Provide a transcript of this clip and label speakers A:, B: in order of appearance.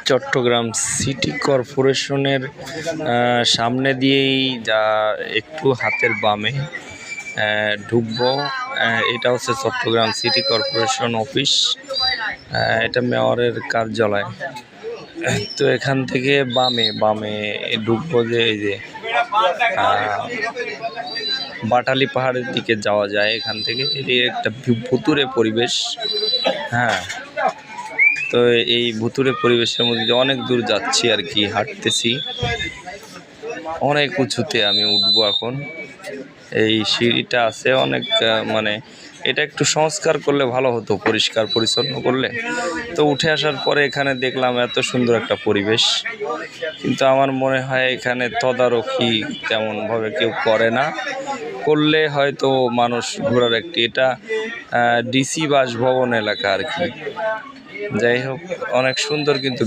A: Chittagong city কর্পোরেশনের সামনে দিয়েই যা একটু হাতের বামে ঢুকবো। এটা হচ্ছে চট্টগ্রাম সিটি কর্পোরেশন অফিস, এটা মেয়রের কার্যালয়। তো এখান থেকে বামে বামে ঢুকবো, যে এই যে বাটালি পাহাড়ের দিকে যাওয়া যায় এখান থেকে। এটি একটা ভুতুড়ে পরিবেশ। হ্যাঁ, তো এই ভুতুড়ে পরিবেশের মধ্যে অনেক দূর যাচ্ছি আর কি, হাঁটতেছি। অনেক উঁচুতে আমি উঠবো এখন। এই সিঁড়িটা আছে অনেক, মানে এটা একটু সংস্কার করলে ভালো হতো, পরিষ্কার পরিচ্ছন্ন করলে। তো উঠে আসার পরে এখানে দেখলাম এত সুন্দর একটা পরিবেশ, কিন্তু আমার মনে হয় এখানে তদারকি তেমনভাবে কেউ করে না। করলে হয়তো মানুষ ঘোরার একটি, এটা ডিসি বাসভবন এলাকা আর কি। যাই হোক, অনেক সুন্দর কিন্তু